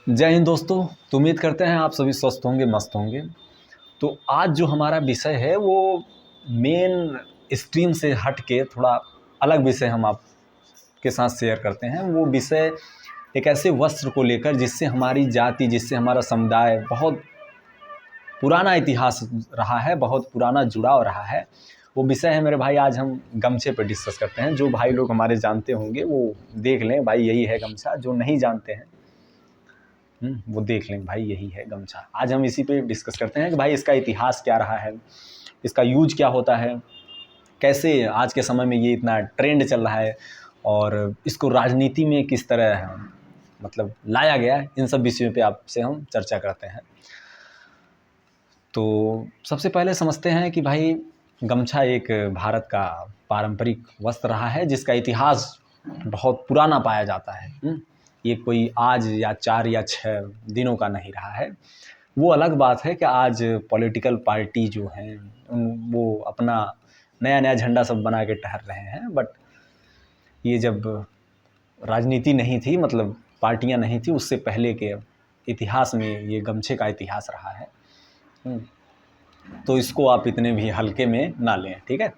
जय हिंद दोस्तों। तो उम्मीद करते हैं आप सभी स्वस्थ होंगे, मस्त होंगे। तो आज जो हमारा विषय है वो मेन स्ट्रीम से हट के थोड़ा अलग विषय हम आपके साथ शेयर करते हैं। वो विषय एक ऐसे वस्त्र को लेकर जिससे हमारी जाति, जिससे हमारा समुदाय बहुत पुराना इतिहास रहा है, बहुत पुराना जुड़ाव रहा है। वो विषय है मेरे भाई, आज हम गमछे पर डिस्कस करते हैं। जो भाई लोग हमारे जानते होंगे वो देख लें भाई, यही है गमछा। जो नहीं जानते हैं वो देख लें भाई, यही है गमछा। आज हम इसी पे डिस्कस करते हैं कि भाई इसका इतिहास क्या रहा है, इसका यूज क्या होता है, कैसे आज के समय में ये इतना ट्रेंड चल रहा है और इसको राजनीति में किस तरह मतलब लाया गया है। इन सब विषयों पे आपसे हम चर्चा करते हैं। तो सबसे पहले समझते हैं कि भाई गमछा एक भारत का पारंपरिक वस्त्र रहा है जिसका इतिहास बहुत पुराना पाया जाता है। ये कोई आज या 4 या 6 दिनों का नहीं रहा है। वो अलग बात है कि आज पॉलिटिकल पार्टी जो हैं वो अपना नया नया झंडा सब बना के टहल रहे हैं, बट ये जब राजनीति नहीं थी, मतलब पार्टियां नहीं थी, उससे पहले के इतिहास में ये गमछे का इतिहास रहा है। तो इसको आप इतने भी हल्के में ना लें, ठीक है।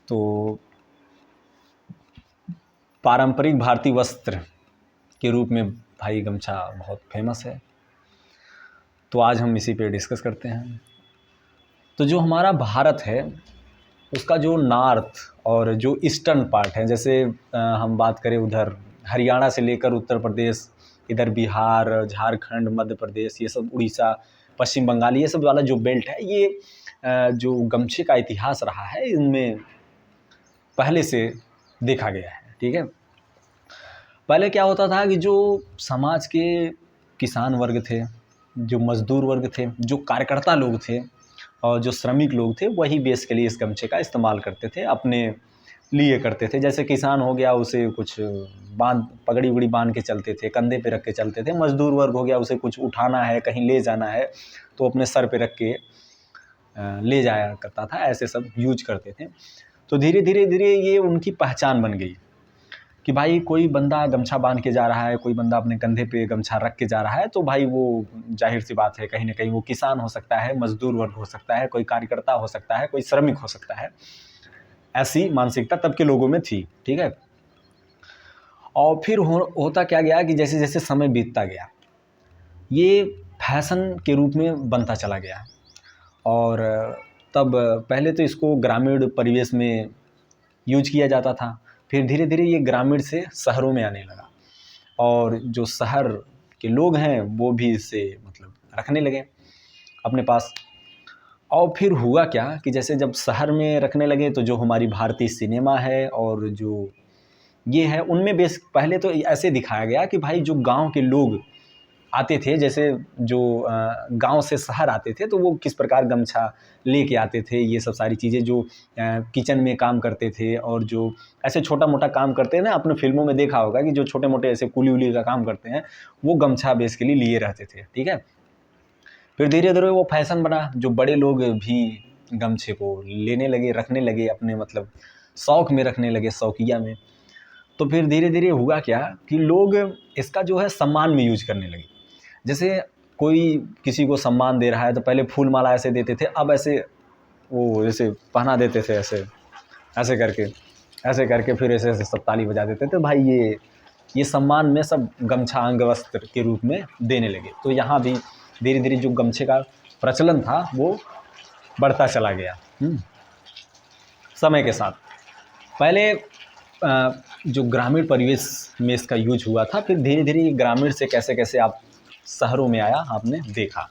तो पारंपरिक भारतीय वस्त्र के रूप में भाई गमछा बहुत फेमस है। तो आज हम इसी पे डिस्कस करते हैं। तो जो हमारा भारत है उसका जो नॉर्थ और जो ईस्टर्न पार्ट है, जैसे हम बात करें उधर हरियाणा से लेकर उत्तर प्रदेश, इधर बिहार, झारखंड, मध्य प्रदेश, ये सब उड़ीसा, पश्चिम बंगाल, ये सब वाला जो बेल्ट है, ये जो गमछे का इतिहास रहा है इनमें पहले से देखा गया है, ठीक है। पहले क्या होता था कि जो समाज के किसान वर्ग थे, जो मजदूर वर्ग थे, जो कार्यकर्ता लोग थे और जो श्रमिक लोग थे, वही बेसिकली इस गमछे का इस्तेमाल करते थे, अपने लिए करते थे। जैसे किसान हो गया, उसे कुछ पगड़ी उगड़ी बांध के चलते थे, कंधे पे रख के चलते थे। मजदूर वर्ग हो गया, उसे कुछ उठाना है, कहीं ले जाना है तो अपने सर पे रख के ले जाया करता था। ऐसे सब यूज करते थे। तो धीरे धीरे धीरे ये उनकी पहचान बन गई कि भाई कोई बंदा गमछा बांध के जा रहा है, कोई बंदा अपने कंधे पे गमछा रख के जा रहा है, तो भाई वो जाहिर सी बात है कहीं ना कहीं वो किसान हो सकता है, मजदूर वर्ग हो सकता है, कोई कार्यकर्ता हो सकता है, कोई श्रमिक हो सकता है। ऐसी मानसिकता तब के लोगों में थी, ठीक है। और फिर होता क्या गया कि जैसे जैसे समय बीतता गया ये फैशन के रूप में बनता चला गया। और तब पहले तो इसको ग्रामीण परिवेश में यूज किया जाता था, फिर धीरे धीरे ये ग्रामीण से शहरों में आने लगा और जो शहर के लोग हैं वो भी इसे मतलब रखने लगे अपने पास। और फिर हुआ क्या कि जैसे जब शहर में रखने लगे तो जो हमारी भारतीय सिनेमा है और जो ये है उनमें बेस पहले तो ऐसे दिखाया गया कि भाई जो गांव के लोग आते थे, जैसे जो गांव से शहर आते थे तो वो किस प्रकार गमछा लेके आते थे, ये सब सारी चीज़ें जो किचन में काम करते थे और जो ऐसे छोटा मोटा काम करते हैं ना, अपने फिल्मों में देखा होगा कि जो छोटे मोटे ऐसे कुली उली का काम करते हैं वो गमछा बेसिकली लिए रहते थे, ठीक है। फिर धीरे धीरे वो फैशन बना, जो बड़े लोग भी गमछे को लेने लगे, रखने लगे, अपने मतलब शौक में रखने लगे, शौकिया में। तो फिर धीरे धीरे हुआ क्या कि लोग इसका जो है सम्मान में यूज करने लगे। जैसे कोई किसी को सम्मान दे रहा है तो पहले फूल माला ऐसे देते थे, अब ऐसे वो जैसे पहना देते थे, ऐसे ऐसे करके फिर ऐसे ऐसे सब ताली बजा देते थे। भाई ये सम्मान में सब गमछा अंग वस्त्र के रूप में देने लगे। तो यहाँ भी धीरे धीरे जो गमछे का प्रचलन था वो बढ़ता चला गया समय के साथ। पहले जो ग्रामीण परिवेश में इसका यूज हुआ था, फिर धीरे धीरे ग्रामीण से कैसे कैसे आप शहरों में आया, आपने देखा।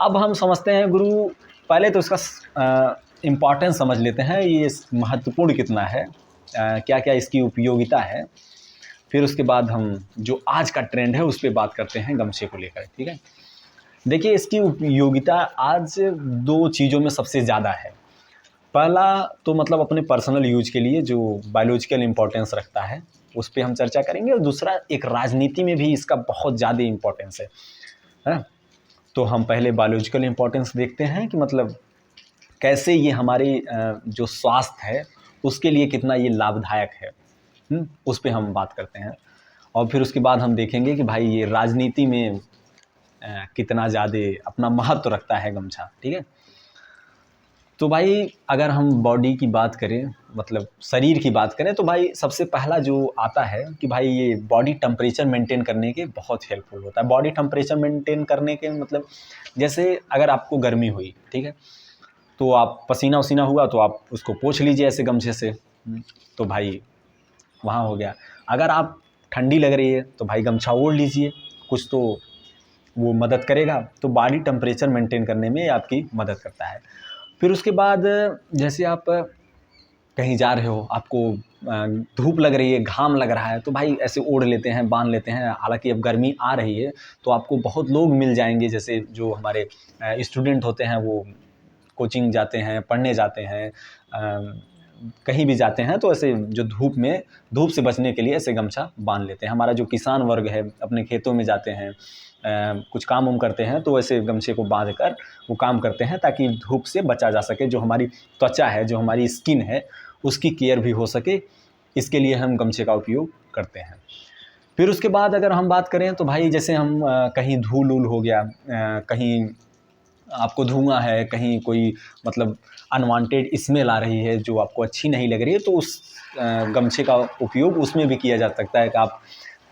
अब हम समझते हैं गुरु, पहले तो इसका इम्पॉर्टेंस समझ लेते हैं, ये महत्वपूर्ण कितना है, क्या क्या इसकी उपयोगिता है। फिर उसके बाद हम जो आज का ट्रेंड है उस पर बात करते हैं गमछे को लेकर, ठीक है। देखिए इसकी उपयोगिता आज 2 चीज़ों में सबसे ज़्यादा है। पहला तो मतलब अपने पर्सनल यूज के लिए जो बायोलॉजिकल इम्पोर्टेंस रखता है उस पर हम चर्चा करेंगे, और दूसरा एक राजनीति में भी इसका बहुत ज़्यादा इम्पोर्टेंस है। तो हम पहले बायोलॉजिकल इम्पोर्टेंस देखते हैं कि मतलब कैसे ये हमारे जो स्वास्थ्य है उसके लिए कितना ये लाभदायक है, उस पर हम बात करते हैं। और फिर उसके बाद हम देखेंगे कि भाई ये राजनीति में कितना ज़्यादा अपना महत्व रखता है गमछा, ठीक है। तो भाई अगर हम बॉडी की बात करें, मतलब शरीर की बात करें, तो भाई सबसे पहला जो आता है कि भाई ये बॉडी टेम्परेचर मेंटेन करने के बहुत हेल्पफुल होता है। बॉडी टेम्परेचर मेंटेन करने के मतलब जैसे अगर आपको गर्मी हुई, ठीक है, तो आप पसीना वसीना हुआ तो आप उसको पोंछ लीजिए ऐसे गमछे से, तो भाई वहाँ हो गया। अगर आप ठंडी लग रही है तो भाई गमछा ओढ़ लीजिए, कुछ तो वो मदद करेगा। तो बॉडी टेम्परेचर मेंटेन करने में आपकी मदद करता है। फिर उसके बाद जैसे आप कहीं जा रहे हो, आपको धूप लग रही है, घाम लग रहा है, तो भाई ऐसे ओढ़ लेते हैं, बांध लेते हैं। हालांकि अब गर्मी आ रही है तो आपको बहुत लोग मिल जाएंगे, जैसे जो हमारे स्टूडेंट होते हैं वो कोचिंग जाते हैं, पढ़ने जाते हैं, कहीं भी जाते हैं, तो ऐसे जो धूप से बचने के लिए ऐसे गमछा बांध लेते हैं। हमारा जो किसान वर्ग है अपने खेतों में जाते हैं, कुछ काम उम करते हैं, तो ऐसे गमछे को बांध कर वो काम करते हैं ताकि धूप से बचा जा सके। जो हमारी त्वचा है, जो हमारी स्किन है, उसकी केयर भी हो सके, इसके लिए हम गमछे का उपयोग करते हैं। फिर उसके बाद अगर हम बात करें तो भाई जैसे हम कहीं धूल उल हो गया, कहीं आपको धुआं है, कहीं कोई मतलब अनवांटेड स्मेल आ रही है जो आपको अच्छी नहीं लग रही है, तो उस गमछे का उपयोग उसमें भी किया जा सकता है कि आप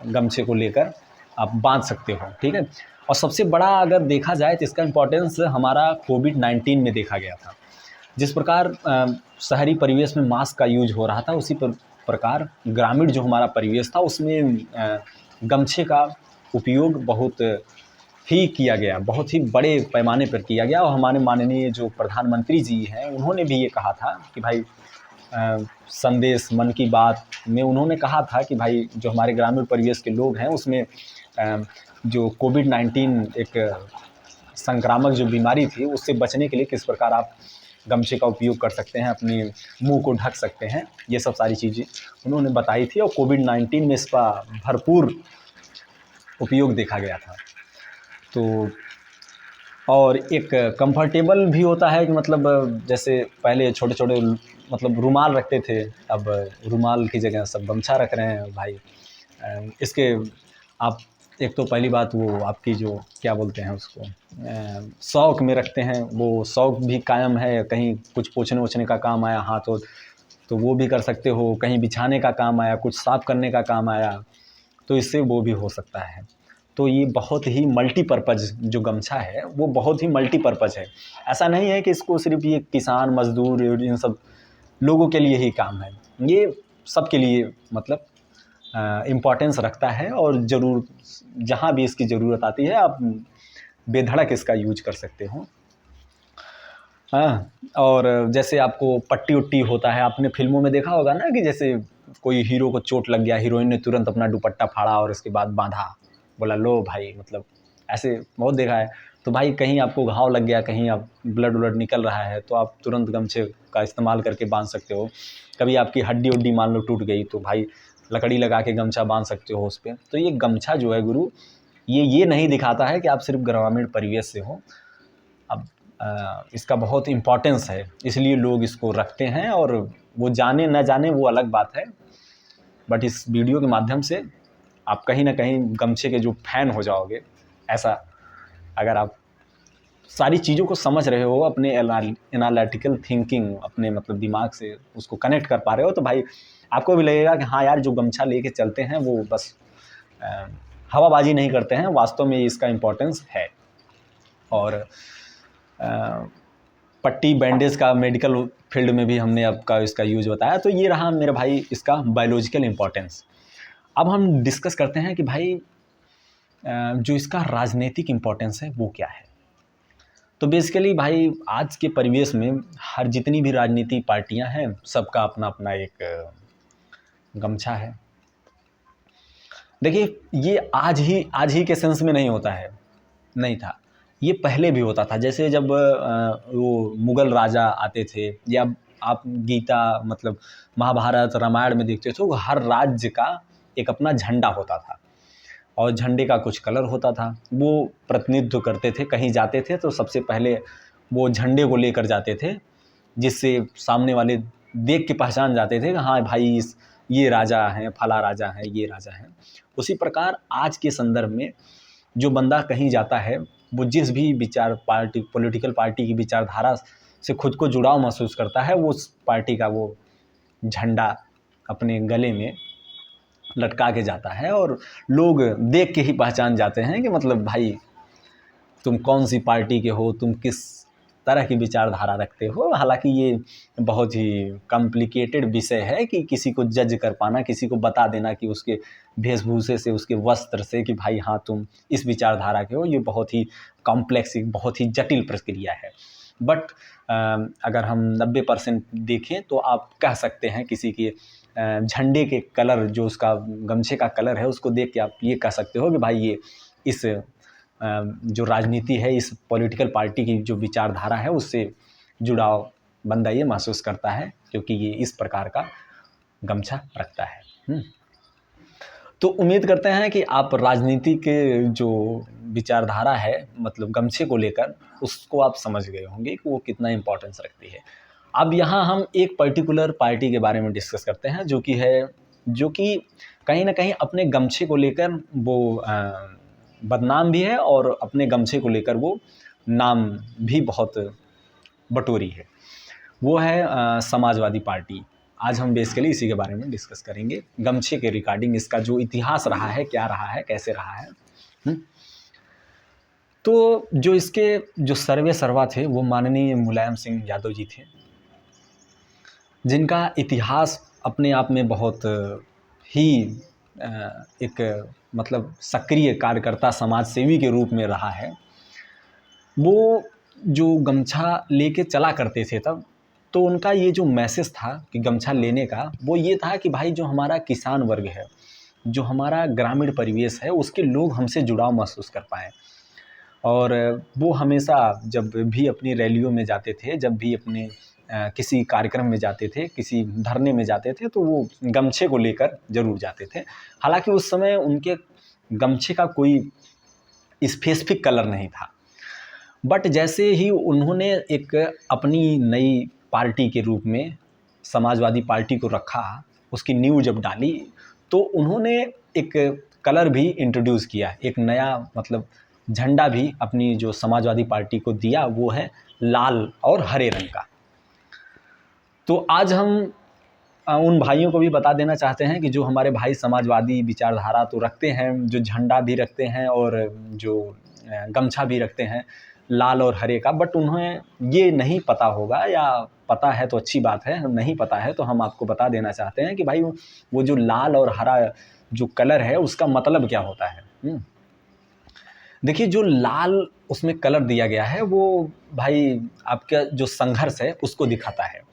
गमछे को लेकर आप बांध सकते हो, ठीक है। और सबसे बड़ा अगर देखा जाए तो इसका इम्पोर्टेंस हमारा कोविड-19 में देखा गया था। जिस प्रकार शहरी परिवेश में मास्क का यूज हो रहा था, उसी प्रकार ग्रामीण जो हमारा परिवेश था उसमें गमछे का उपयोग बहुत ही किया गया, बहुत ही बड़े पैमाने पर किया गया। और हमारे माननीय जो प्रधानमंत्री जी हैं, उन्होंने भी ये कहा था कि भाई संदेश मन की बात में उन्होंने कहा था कि भाई जो हमारे ग्रामीण परिवेश के लोग हैं उसमें जो कोविड-19 एक संक्रामक जो बीमारी थी, उससे बचने के लिए किस प्रकार आप गमछे का उपयोग कर सकते हैं, अपने मुंह को ढक सकते हैं, ये सब सारी चीज़ें उन्होंने बताई थी। और कोविड-19 में इसका भरपूर उपयोग देखा गया था। तो और एक कंफर्टेबल भी होता है कि मतलब जैसे पहले छोटे-छोटे मतलब रुमाल रखते थे, अब रुमाल की जगह सब गमछा रख रहे हैं भाई। इसके आप एक तो पहली बात वो आपकी जो क्या बोलते हैं उसको शौक में रखते हैं, वो शौक भी कायम है। कहीं कुछ पोंछने-वोछने का काम आया हाथ हो तो वो भी कर सकते हो, कहीं बिछाने का काम आया, कुछ साफ़ करने का काम आया, तो इससे वो भी हो सकता है। तो ये बहुत ही मल्टीपर्पज़ जो गमछा है वो बहुत ही मल्टीपर्पज़ है। ऐसा नहीं है कि इसको सिर्फ़ ये किसान, मज़दूर और इन सब लोगों के लिए ही काम है। ये सबके लिए मतलब इम्पोर्टेंस रखता है और ज़रूर जहाँ भी इसकी ज़रूरत आती है आप बेधड़क इसका यूज कर सकते हो। हाँ, और जैसे आपको पट्टी-वट्टी होता है, आपने फ़िल्मों में देखा होगा ना कि जैसे कोई हीरो को चोट लग गया, हीरोइन ने तुरंत अपना दुपट्टा फाड़ा और उसके बाद बाँधा, बोला लो भाई, मतलब ऐसे बहुत देखा है। तो भाई कहीं आपको घाव लग गया, कहीं आप ब्लड-व्लड निकल रहा है, तो आप तुरंत गमछे का इस्तेमाल करके बाँध सकते हो। कभी आपकी हड्डी-वड्डी मान लो टूट गई तो भाई लकड़ी लगा के गमछा बाँध सकते हो उस पे। तो ये गमछा जो है गुरु, ये नहीं दिखाता है कि आप सिर्फ़ ग्रामीण परिवेश से हो। अब इसका बहुत इम्पोर्टेंस है, इसलिए लोग इसको रखते हैं, और वो जाने ना जाने वो अलग बात है। बट इस वीडियो के माध्यम से आप कहीं ना कहीं गमछे के जो फ़ैन हो जाओगे। ऐसा अगर आप सारी चीज़ों को समझ रहे हो, अपने एनालिटिकल थिंकिंग अपने मतलब दिमाग से उसको कनेक्ट कर पा रहे हो, तो भाई आपको भी लगेगा कि हाँ यार, जो गमछा लेके चलते हैं वो बस हवाबाजी नहीं करते हैं, वास्तव में इसका इम्पोर्टेंस है। और पट्टी बैंडेज का मेडिकल फील्ड में भी हमने आपका इसका यूज़ बताया। तो ये रहा मेरे भाई इसका बायोलॉजिकल इम्पोर्टेंस। अब हम डिस्कस करते हैं कि भाई जो इसका राजनीतिक इम्पोर्टेंस है वो क्या है। तो बेसिकली भाई आज के परिवेश में हर जितनी भी राजनीतिक पार्टियां हैं, सबका अपना अपना एक गमछा है। देखिए, ये आज ही के सेंस में नहीं होता है, नहीं था, ये पहले भी होता था। जैसे जब वो मुग़ल राजा आते थे, या आप गीता मतलब महाभारत रामायण में देखते थे, हर राज्य का एक अपना झंडा होता था और झंडे का कुछ कलर होता था, वो प्रतिनिधित्व करते थे। कहीं जाते थे तो सबसे पहले वो झंडे को लेकर जाते थे, जिससे सामने वाले देख के पहचान जाते थे कि हाँ भाई, इस ये राजा हैं, फला राजा हैं, ये राजा हैं। उसी प्रकार आज के संदर्भ में जो बंदा कहीं जाता है, वो जिस भी विचार पार्टी, पॉलिटिकल पार्टी की विचारधारा से खुद को जुड़ाव महसूस करता है, वो उस पार्टी का वो झंडा अपने गले में लटका के जाता है और लोग देख के ही पहचान जाते हैं कि मतलब भाई तुम कौन सी पार्टी के हो, तुम किस तरह की विचारधारा रखते हो। हालांकि ये बहुत ही कॉम्प्लिकेटेड विषय है कि किसी को जज कर पाना, किसी को बता देना कि उसके वेशभूषे से, उसके वस्त्र से कि भाई हाँ तुम इस विचारधारा के हो, ये बहुत ही कॉम्प्लेक्स, बहुत ही जटिल प्रक्रिया है। बट अगर हम 90% देखें तो आप कह सकते हैं किसी के झंडे के कलर, जो उसका गमछे का कलर है, उसको देख के आप ये कह सकते हो कि भाई ये इस जो राजनीति है, इस पॉलिटिकल पार्टी की जो विचारधारा है, उससे जुड़ाव बंदा ये महसूस करता है क्योंकि ये इस प्रकार का गमछा रखता है। तो उम्मीद करते हैं कि आप राजनीति के जो विचारधारा है, मतलब गमछे को लेकर, उसको आप समझ गए होंगे कि वो कितना इम्पोर्टेंस रखती है। अब यहाँ हम एक पर्टिकुलर पार्टी के बारे में डिस्कस करते हैं जो कि कहीं ना कहीं अपने गमछे को लेकर वो बदनाम भी है और अपने गमछे को लेकर वो नाम भी बहुत बटोरी है। वो है समाजवादी पार्टी। आज हम बेसिकली इसी के बारे में डिस्कस करेंगे, गमछे के रिगार्डिंग, इसका जो इतिहास रहा है, क्या रहा है, कैसे रहा है। तो जो इसके जो सर्वे सर्वा थे वो माननीय मुलायम सिंह यादव जी थे, जिनका इतिहास अपने आप में बहुत ही एक मतलब सक्रिय कार्यकर्ता, समाज सेवी के रूप में रहा है। वो जो गमछा लेके चला करते थे तब, तो उनका ये जो मैसेज था कि गमछा लेने का, वो ये था कि भाई जो हमारा किसान वर्ग है, जो हमारा ग्रामीण परिवेश है, उसके लोग हमसे जुड़ाव महसूस कर पाएँ। और वो हमेशा जब भी अपनी रैलियों में जाते थे, जब भी अपने किसी कार्यक्रम में जाते थे, किसी धरने में जाते थे, तो वो गमछे को लेकर ज़रूर जाते थे। हालांकि उस समय उनके गमछे का कोई स्पेसिफिक कलर नहीं था, बट जैसे ही उन्होंने एक अपनी नई पार्टी के रूप में समाजवादी पार्टी को रखा, उसकी नींव जब डाली, तो उन्होंने एक कलर भी इंट्रोड्यूस किया, एक नया मतलब झंडा भी अपनी जो समाजवादी पार्टी को दिया, वो है लाल और हरे रंग का। तो आज हम उन भाइयों को भी बता देना चाहते हैं कि जो हमारे भाई समाजवादी विचारधारा तो रखते हैं, जो झंडा भी रखते हैं और जो गमछा भी रखते हैं लाल और हरे का, बट उन्हें ये नहीं पता होगा, या पता है तो अच्छी बात है, नहीं पता है तो हम आपको बता देना चाहते हैं कि भाई वो जो लाल और हरा जो कलर है, उसका मतलब क्या होता है। देखिए, जो लाल उसमें कलर दिया गया है, वो भाई आपका जो संघर्ष है उसको दिखाता है।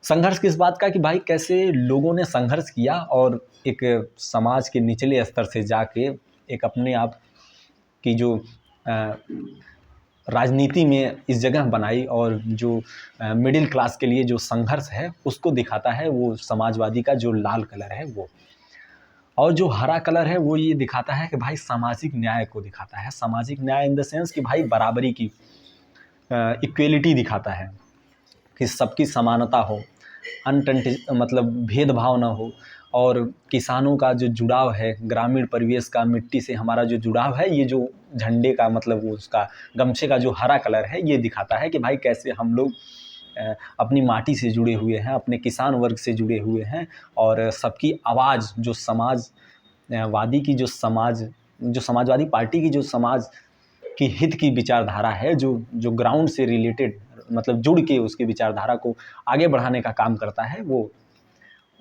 संघर्ष किस बात का, कि भाई कैसे लोगों ने संघर्ष किया और एक समाज के निचले स्तर से जाके एक अपने आप की जो राजनीति में इस जगह बनाई, और जो मिडिल क्लास के लिए जो संघर्ष है उसको दिखाता है वो समाजवादी का जो लाल कलर है वो। और जो हरा कलर है वो ये दिखाता है कि भाई सामाजिक न्याय को दिखाता है। सामाजिक न्याय इन द सेंस कि भाई बराबरी की, इक्वेलिटी दिखाता है कि सबकी समानता हो, मतलब भेदभाव ना हो, और किसानों का जो जुड़ाव है, ग्रामीण परिवेश का, मिट्टी से हमारा जो जुड़ाव है, ये जो झंडे का मतलब वो उसका गमछे का जो हरा कलर है, ये दिखाता है कि भाई कैसे हम लोग अपनी माटी से जुड़े हुए हैं, अपने किसान वर्ग से जुड़े हुए हैं, और सबकी आवाज़ जो समाजवादी की जो समाजवादी पार्टी की जो समाज की हित की विचारधारा है, जो ग्राउंड से रिलेटेड मतलब जुड़ के उसकी विचारधारा को आगे बढ़ाने का काम करता है, वो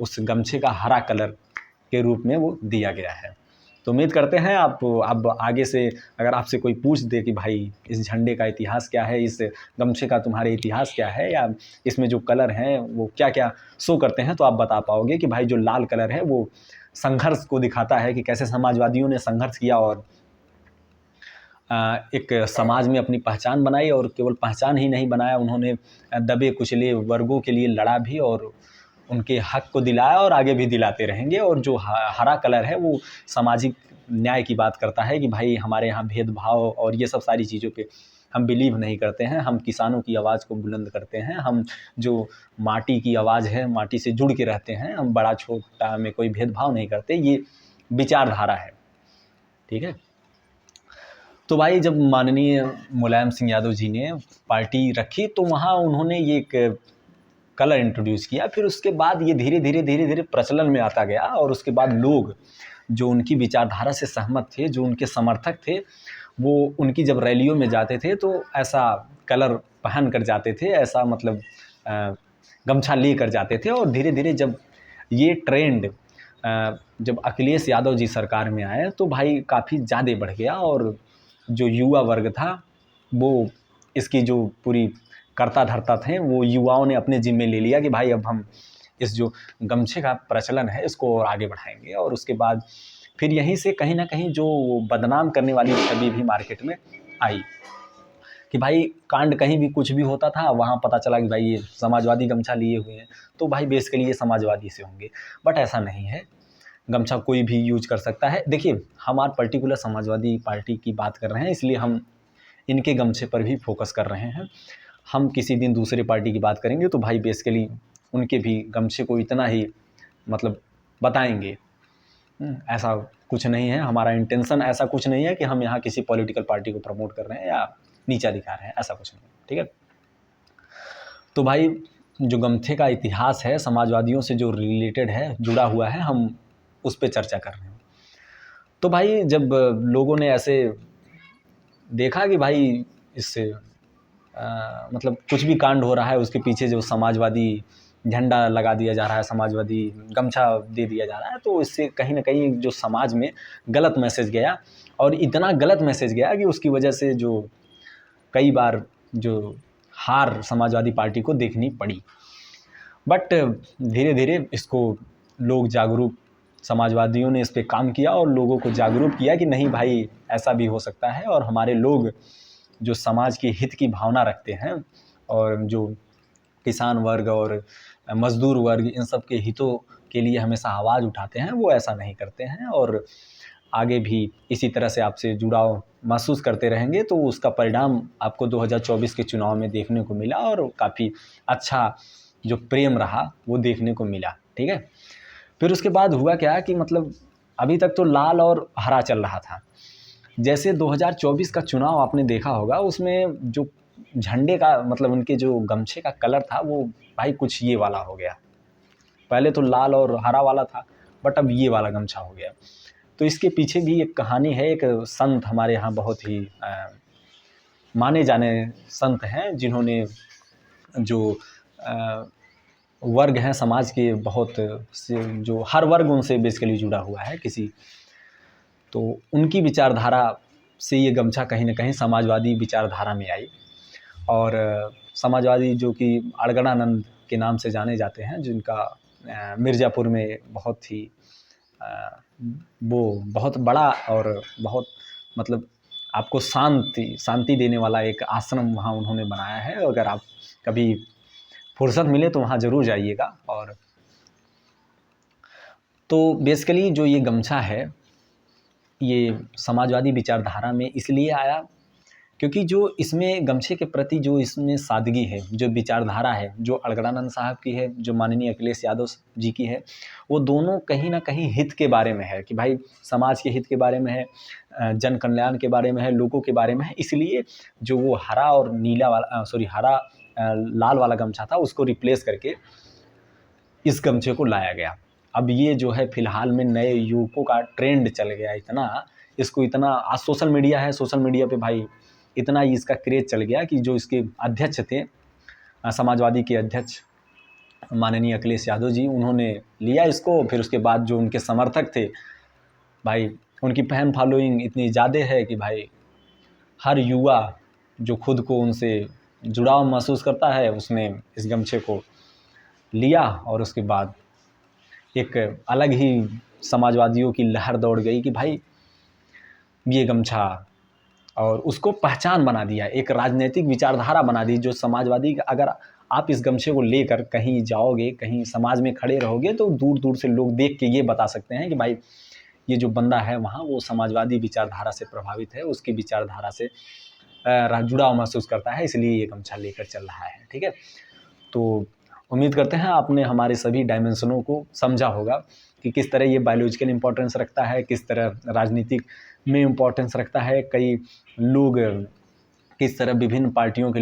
उस गमछे का हरा कलर के रूप में वो दिया गया है। तो उम्मीद करते हैं आप अब आगे से अगर आपसे कोई पूछ दे कि भाई इस झंडे का इतिहास क्या है, इस गमछे का तुम्हारे इतिहास क्या है, या इसमें जो कलर हैं वो क्या क्या शो करते हैं, तो आप बता पाओगे कि भाई जो लाल कलर है वो संघर्ष को दिखाता है कि कैसे समाजवादियों ने संघर्ष किया और एक समाज में अपनी पहचान बनाई, और केवल पहचान ही नहीं बनाया, उन्होंने दबे कुचले वर्गों के लिए लड़ा भी और उनके हक को दिलाया और आगे भी दिलाते रहेंगे। और जो हरा कलर है वो सामाजिक न्याय की बात करता है कि भाई हमारे यहाँ भेदभाव और ये सब सारी चीज़ों पे हम बिलीव नहीं करते हैं, हम किसानों की आवाज़ को बुलंद करते हैं, हम जो माटी की आवाज़ है, माटी से जुड़ के रहते हैं, हम बड़ा छोटा में कोई भेदभाव नहीं करते, ये विचारधारा है, ठीक है। तो भाई जब माननीय मुलायम सिंह यादव जी ने पार्टी रखी तो वहाँ उन्होंने ये एक कलर इंट्रोड्यूस किया, फिर उसके बाद ये धीरे धीरे प्रचलन में आता गया, और उसके बाद लोग जो उनकी विचारधारा से सहमत थे, जो उनके समर्थक थे, वो उनकी जब रैलियों में जाते थे तो ऐसा कलर पहन कर जाते थे, ऐसा मतलब गमछा ले कर जाते थे। और धीरे धीरे जब ये ट्रेंड जब अखिलेश यादव जी सरकार में आए तो भाई काफ़ी ज़्यादा बढ़ गया, और जो युवा वर्ग था वो इसकी जो पूरी करता धरता थे वो युवाओं ने अपने जिम्मे ले लिया कि भाई अब हम इस जो गमछे का प्रचलन है इसको और आगे बढ़ाएंगे। और उसके बाद फिर यहीं से कहीं ना कहीं जो बदनाम करने वाली छवि भी मार्केट में आई कि भाई कांड कहीं भी कुछ भी होता था, वहाँ पता चला कि भाई ये समाजवादी गमछा लिए हुए हैं तो भाई बेसिकली ये समाजवादी से होंगे। बट ऐसा नहीं है, गमछा कोई भी यूज कर सकता है। देखिए हम आज पर्टिकुलर समाजवादी पार्टी की बात कर रहे हैं, इसलिए हम इनके गमछे पर भी फोकस कर रहे हैं। हम किसी दिन दूसरे पार्टी की बात करेंगे तो भाई बेसिकली उनके भी गमछे को इतना ही मतलब बताएंगे। ऐसा कुछ नहीं है, हमारा इंटेंशन ऐसा कुछ नहीं है कि हम यहाँ किसी पॉलिटिकल पार्टी को प्रमोट कर रहे हैं या नीचा दिखा रहे हैं, ऐसा कुछ नहीं, ठीक है। तो भाई जो गमछे का इतिहास है समाजवादियों से जो रिलेटेड है, जुड़ा हुआ है, हम उस पर चर्चा कर रहे हैं। तो भाई जब लोगों ने ऐसे देखा कि भाई इससे मतलब कुछ भी कांड हो रहा है उसके पीछे जो समाजवादी झंडा लगा दिया जा रहा है, समाजवादी गमछा दे दिया जा रहा है, तो इससे कहीं ना कहीं जो समाज में गलत मैसेज गया, और इतना गलत मैसेज गया कि उसकी वजह से जो कई बार जो हार समाजवादी पार्टी को देखनी पड़ी। बट धीरे धीरे इसको लोग जागरूक, समाजवादियों ने इस पे काम किया और लोगों को जागरूक किया कि नहीं भाई ऐसा भी हो सकता है, और हमारे लोग जो समाज के हित की भावना रखते हैं और जो किसान वर्ग और मजदूर वर्ग इन सब के हितों के लिए हमेशा आवाज़ उठाते हैं, वो ऐसा नहीं करते हैं, और आगे भी इसी तरह से आपसे जुड़ाव महसूस करते रहेंगे। तो उसका परिणाम आपको 2024 के चुनाव में देखने को मिला, और काफ़ी अच्छा जो प्रेम रहा वो देखने को मिला, ठीक है। फिर उसके बाद हुआ क्या कि मतलब अभी तक तो लाल और हरा चल रहा था, जैसे 2024 का चुनाव आपने देखा होगा, उसमें जो झंडे का मतलब उनके जो गमछे का कलर था वो भाई कुछ ये वाला हो गया। पहले तो लाल और हरा वाला था, बट अब ये वाला गमछा हो गया। तो इसके पीछे भी एक कहानी है। एक संत हमारे यहाँ बहुत ही माने जाने संत हैं, जिन्होंने जो वर्ग हैं समाज के बहुत से, जो हर वर्ग उनसे बेसिकली जुड़ा हुआ है किसी, तो उनकी विचारधारा से ये गमछा कहीं ना कहीं समाजवादी विचारधारा में आई। और समाजवादी जो कि अड़गड़ानंद के नाम से जाने जाते हैं, जिनका मिर्ज़ापुर में बहुत ही वो बहुत बड़ा और बहुत मतलब आपको शांति देने वाला एक आश्रम वहाँ उन्होंने बनाया है। अगर आप कभी फुर्सत मिले तो वहाँ ज़रूर जाइएगा। और तो बेसिकली जो ये गमछा है ये समाजवादी विचारधारा में इसलिए आया क्योंकि जो इसमें गमछे के प्रति जो इसमें सादगी है, जो विचारधारा है, जो अड़गड़ानंद साहब की है, जो माननीय अखिलेश यादव जी की है, वो दोनों कहीं ना कहीं हित के बारे में है कि भाई समाज के हित के बारे में है, जन कल्याण के बारे में है, लोगों के बारे में है। इसलिए जो वो हरा और नीला वाला हरा लाल वाला गमछा था उसको रिप्लेस करके इस गमछे को लाया गया। अब ये जो है फिलहाल में नए युवकों का ट्रेंड चल गया इतना, इसको इतना आज सोशल मीडिया है, सोशल मीडिया पे भाई इतना इसका क्रेज चल गया कि जो इसके अध्यक्ष थे, समाजवादी के अध्यक्ष माननीय अखिलेश यादव जी, उन्होंने लिया इसको। फिर उसके बाद जो उनके समर्थक थे भाई, उनकी फैन फॉलोइंग इतनी ज़्यादा है कि भाई हर युवा जो खुद को उनसे जुड़ाव महसूस करता है उसने इस गमछे को लिया, और उसके बाद एक अलग ही समाजवादियों की लहर दौड़ गई कि भाई ये गमछा, और उसको पहचान बना दिया, एक राजनीतिक विचारधारा बना दी जो समाजवादी। अगर आप इस गमछे को लेकर कहीं जाओगे, कहीं समाज में खड़े रहोगे, तो दूर दूर से लोग देख के ये बता सकते हैं कि भाई ये जो बंदा है वहाँ वो समाजवादी विचारधारा से प्रभावित है, उसकी विचारधारा से जुड़ाव महसूस करता है, इसलिए ये गमछा लेकर चल रहा है। ठीक है, तो उम्मीद करते हैं आपने हमारे सभी डायमेंशनों को समझा होगा कि किस तरह ये बायोलॉजिकल इम्पोर्टेंस रखता है, किस तरह राजनीतिक में इम्पोर्टेंस रखता है, कई लोग किस तरह विभिन्न पार्टियों के